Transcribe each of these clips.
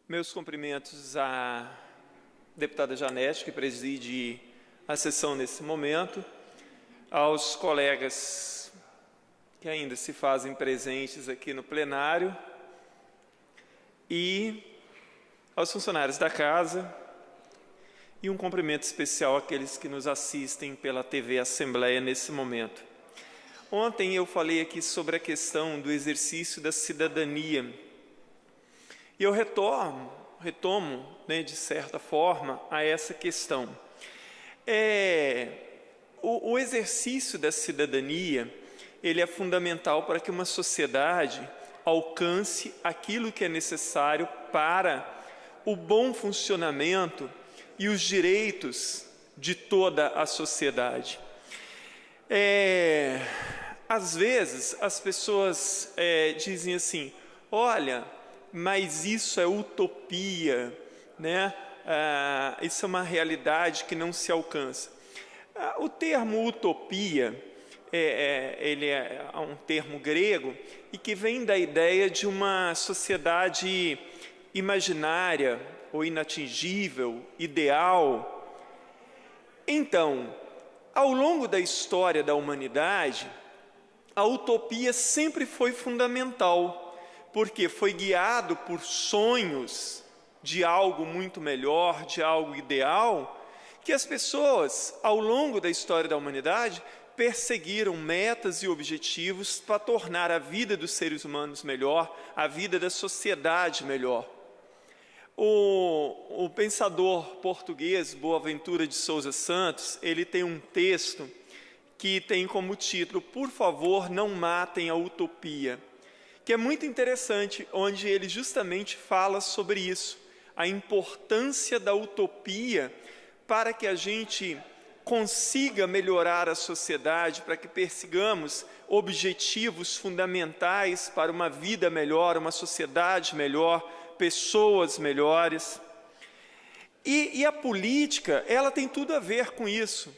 Meus cumprimentos à deputada Janete, que preside a sessão nesse momento, aos colegas que ainda se fazem presentes aqui no plenário e aos funcionários da Casa, e um cumprimento especial àqueles que nos assistem pela TV Assembleia nesse momento. Ontem eu falei aqui sobre a questão do exercício da cidadania, e eu retomo, de certa forma, a essa questão. O exercício da cidadania, ele é fundamental para que uma sociedade alcance aquilo que é necessário para o bom funcionamento e os direitos de toda a sociedade. Às vezes, as pessoas dizem assim, olha, mas isso é utopia, né? Isso é uma realidade que não se alcança. O termo utopia, ele é um termo grego e que vem da ideia de uma sociedade imaginária ou inatingível, ideal. Então, ao longo da história da humanidade, a utopia sempre foi fundamental, porque foi guiado por sonhos de algo muito melhor, de algo ideal, que as pessoas, ao longo da história da humanidade, perseguiram metas e objetivos para tornar a vida dos seres humanos melhor, a vida da sociedade melhor. O pensador português Boaventura de Sousa Santos, ele tem um texto que tem como título, Por favor, não matem a utopia, que é muito interessante, onde ele justamente fala sobre isso, a importância da utopia para que a gente consiga melhorar a sociedade, para que persigamos objetivos fundamentais para uma vida melhor, uma sociedade melhor, pessoas melhores. E a política, ela tem tudo a ver com isso.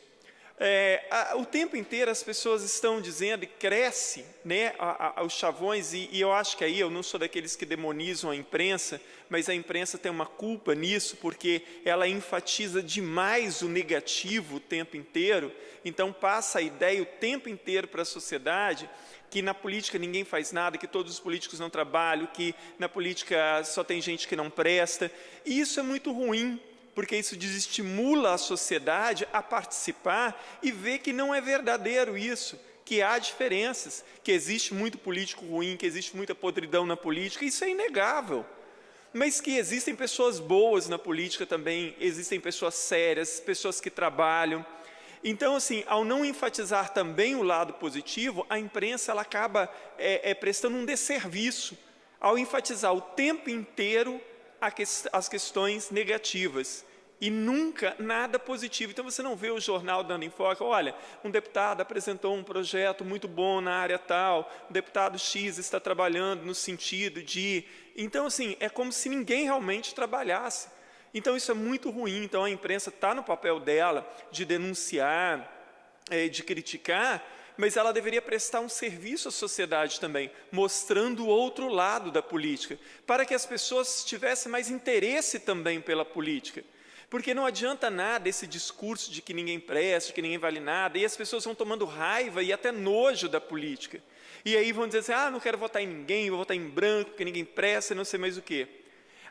O tempo inteiro as pessoas estão dizendo, e cresce, os chavões, e eu acho que aí eu não sou daqueles que demonizam a imprensa, mas a imprensa tem uma culpa nisso, porque ela enfatiza demais o negativo o tempo inteiro, então passa a ideia o tempo inteiro para a sociedade que na política ninguém faz nada, que todos os políticos não trabalham, que na política só tem gente que não presta, e isso é muito ruim, porque isso desestimula a sociedade a participar e ver que não é verdadeiro isso, que há diferenças, que existe muito político ruim, que existe muita podridão na política, isso é inegável. Mas que existem pessoas boas na política também, existem pessoas sérias, pessoas que trabalham. Então, assim, ao não enfatizar também o lado positivo, a imprensa ela acaba prestando um desserviço, ao enfatizar o tempo inteiro as questões negativas e nunca nada positivo. Então você não vê o jornal dando enfoque, olha, um deputado apresentou um projeto muito bom na área tal, o deputado X está trabalhando no sentido de... Então assim, é como se ninguém realmente trabalhasse. Então isso é muito ruim, então a imprensa está no papel dela de denunciar, de criticar, mas ela deveria prestar um serviço à sociedade também, mostrando o outro lado da política, para que as pessoas tivessem mais interesse também pela política. Porque não adianta nada esse discurso de que ninguém presta, que ninguém vale nada, e as pessoas vão tomando raiva e até nojo da política. E aí vão dizer assim, não quero votar em ninguém, vou votar em branco, porque ninguém presta, não sei mais o quê.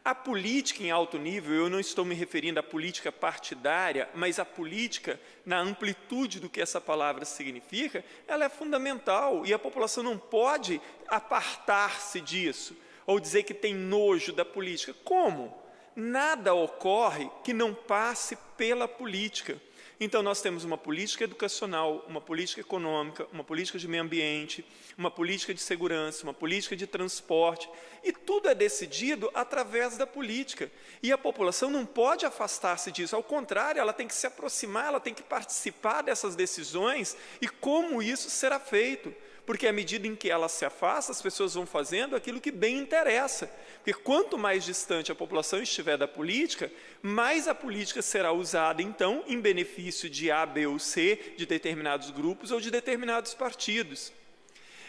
A política em alto nível, eu não estou me referindo à política partidária, mas a política, na amplitude do que essa palavra significa, ela é fundamental e a população não pode apartar-se disso, ou dizer que tem nojo da política. Como? Nada ocorre que não passe pela política. Então nós temos uma política educacional, uma política econômica, uma política de meio ambiente, uma política de segurança, uma política de transporte, e tudo é decidido através da política. E a população não pode afastar-se disso, ao contrário, ela tem que se aproximar, ela tem que participar dessas decisões, e como isso será feito? Porque à medida em que ela se afasta, as pessoas vão fazendo aquilo que bem interessa. Porque quanto mais distante a população estiver da política, mais a política será usada, então, em benefício de A, B ou C, de determinados grupos ou de determinados partidos.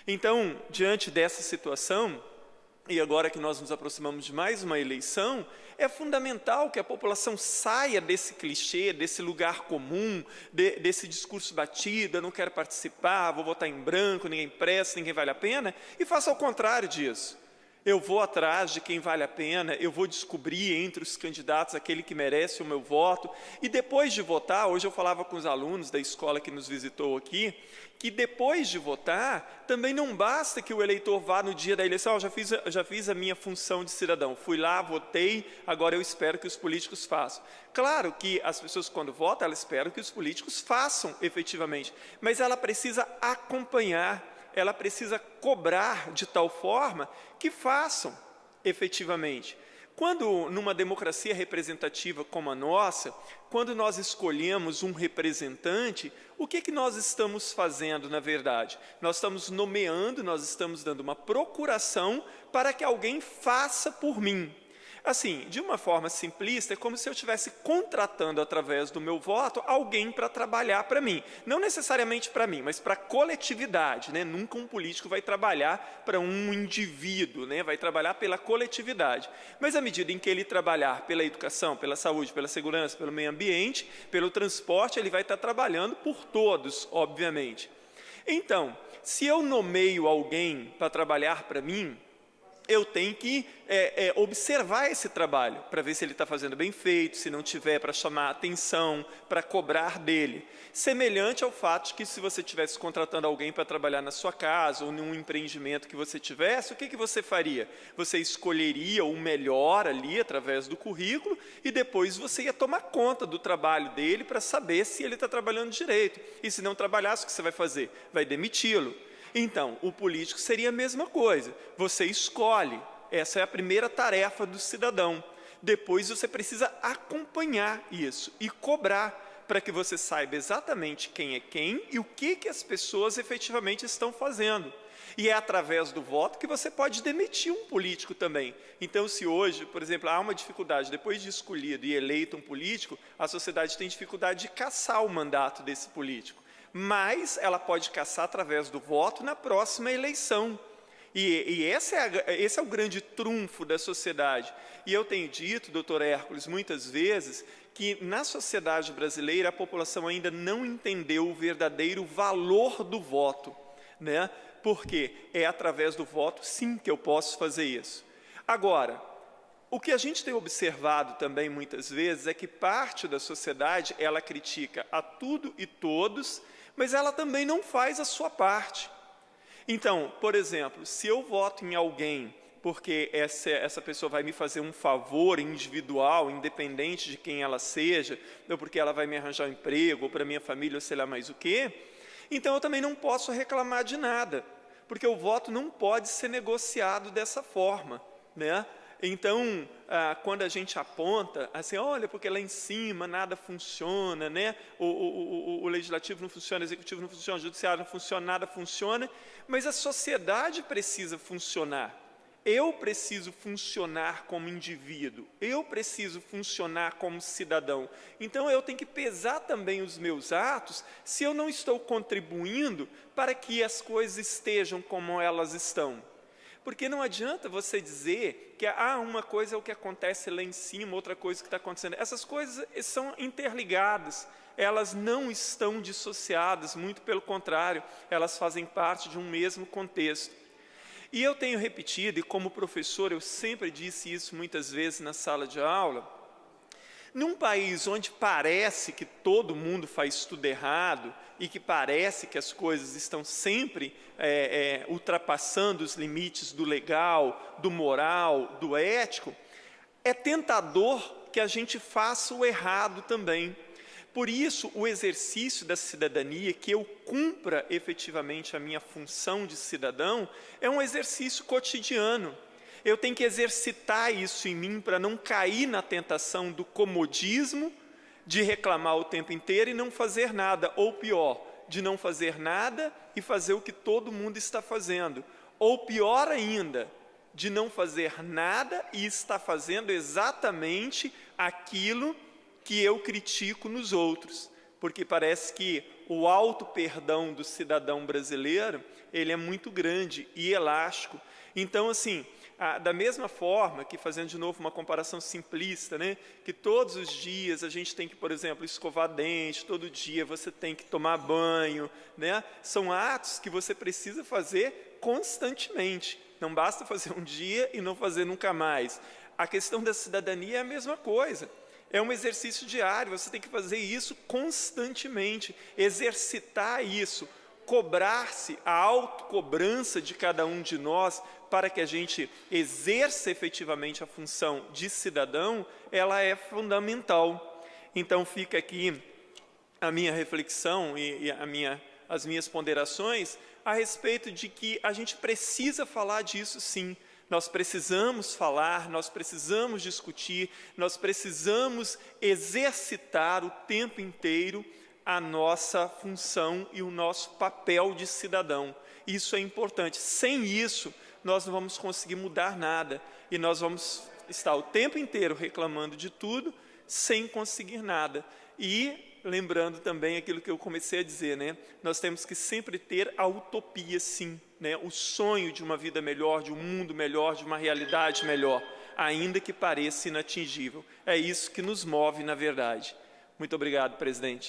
Então, diante dessa situação, e agora que nós nos aproximamos de mais uma eleição, é fundamental que a população saia desse clichê, desse lugar comum, desse discurso batido: eu não quero participar, vou votar em branco, ninguém presta, ninguém vale a pena, e faça ao contrário disso. Eu vou atrás de quem vale a pena, eu vou descobrir entre os candidatos aquele que merece o meu voto. E depois de votar, hoje eu falava com os alunos da escola que nos visitou aqui, que depois de votar, também não basta que o eleitor vá no dia da eleição: já fiz a minha função de cidadão, fui lá, votei, agora eu espero que os políticos façam. Claro que as pessoas, quando votam, elas esperam que os políticos façam efetivamente, mas ela precisa acompanhar, ela precisa cobrar de tal forma que façam efetivamente. Quando, numa democracia representativa como a nossa, quando nós escolhemos um representante, o que nós estamos fazendo, na verdade? Nós estamos nomeando, nós estamos dando uma procuração para que alguém faça por mim. Assim, de uma forma simplista, é como se eu estivesse contratando, através do meu voto, alguém para trabalhar para mim. Não necessariamente para mim, mas para a coletividade, né? Nunca um político vai trabalhar para um indivíduo, né? Vai trabalhar pela coletividade. Mas à medida em que ele trabalhar pela educação, pela saúde, pela segurança, pelo meio ambiente, pelo transporte, ele vai estar trabalhando por todos, obviamente. Então, se eu nomeio alguém para trabalhar para mim, eu tenho que observar esse trabalho, para ver se ele está fazendo bem feito, se não tiver, para chamar a atenção, para cobrar dele. Semelhante ao fato de que, se você estivesse contratando alguém para trabalhar na sua casa, ou num empreendimento que você tivesse, o que você faria? Você escolheria o melhor ali, através do currículo, e depois você ia tomar conta do trabalho dele, para saber se ele está trabalhando direito. E se não trabalhasse, o que você vai fazer? Vai demiti-lo. Então, o político seria a mesma coisa. Você escolhe, essa é a primeira tarefa do cidadão. Depois você precisa acompanhar isso e cobrar, para que você saiba exatamente quem é quem e o que as pessoas efetivamente estão fazendo. E é através do voto que você pode demitir um político também. Então, se hoje, por exemplo, há uma dificuldade, depois de escolhido e eleito um político, a sociedade tem dificuldade de cassar o mandato desse político. Mas ela pode cassar através do voto na próxima eleição. E esse é o grande trunfo da sociedade. E eu tenho dito, doutor Hércules, muitas vezes, que na sociedade brasileira a população ainda não entendeu o verdadeiro valor do voto, né? Porque é através do voto, sim, que eu posso fazer isso. Agora, o que a gente tem observado também muitas vezes é que parte da sociedade, ela critica a tudo e todos, mas ela também não faz a sua parte. Então, por exemplo, se eu voto em alguém porque essa pessoa vai me fazer um favor individual, independente de quem ela seja, ou porque ela vai me arranjar um emprego, ou para minha família, ou sei lá mais o quê, então eu também não posso reclamar de nada, porque o voto não pode ser negociado dessa forma, né? Então, quando a gente aponta, assim, olha, porque lá em cima nada funciona, né? O legislativo não funciona, o executivo não funciona, o judiciário não funciona, nada funciona, mas a sociedade precisa funcionar. Eu preciso funcionar como indivíduo, eu preciso funcionar como cidadão. Então, eu tenho que pesar também os meus atos, se eu não estou contribuindo para que as coisas estejam como elas estão. Porque não adianta você dizer que uma coisa é o que acontece lá em cima, outra coisa que está acontecendo. Essas coisas são interligadas, elas não estão dissociadas, muito pelo contrário, elas fazem parte de um mesmo contexto. E eu tenho repetido, e como professor eu sempre disse isso muitas vezes na sala de aula, num país onde parece que todo mundo faz tudo errado e que parece que as coisas estão sempre ultrapassando os limites do legal, do moral, do ético, é tentador que a gente faça o errado também. Por isso, o exercício da cidadania, que eu cumpra efetivamente a minha função de cidadão, é um exercício cotidiano. Eu tenho que exercitar isso em mim para não cair na tentação do comodismo, de reclamar o tempo inteiro e não fazer nada, ou pior, de não fazer nada e fazer o que todo mundo está fazendo, ou pior ainda, de não fazer nada e estar fazendo exatamente aquilo que eu critico nos outros, porque parece que o auto-perdão do cidadão brasileiro, ele é muito grande e elástico. Então, assim, da mesma forma que, fazendo de novo uma comparação simplista, né, que todos os dias a gente tem que, por exemplo, escovar dente, todo dia você tem que tomar banho, né, são atos que você precisa fazer constantemente. Não basta fazer um dia e não fazer nunca mais. A questão da cidadania é a mesma coisa. É um exercício diário, você tem que fazer isso constantemente, exercitar isso, cobrar-se, a autocobrança de cada um de nós para que a gente exerça efetivamente a função de cidadão, ela é fundamental. Então fica aqui a minha reflexão e as minhas ponderações a respeito de que a gente precisa falar disso sim. Nós precisamos falar, nós precisamos discutir, nós precisamos exercitar o tempo inteiro a nossa função e o nosso papel de cidadão. Isso é importante. Sem isso, nós não vamos conseguir mudar nada e nós vamos estar o tempo inteiro reclamando de tudo sem conseguir nada. E lembrando também aquilo que eu comecei a dizer, né? Nós temos que sempre ter a utopia, sim, né? O sonho de uma vida melhor, de um mundo melhor, de uma realidade melhor, ainda que pareça inatingível. É isso que nos move, na verdade. Muito obrigado, presidente.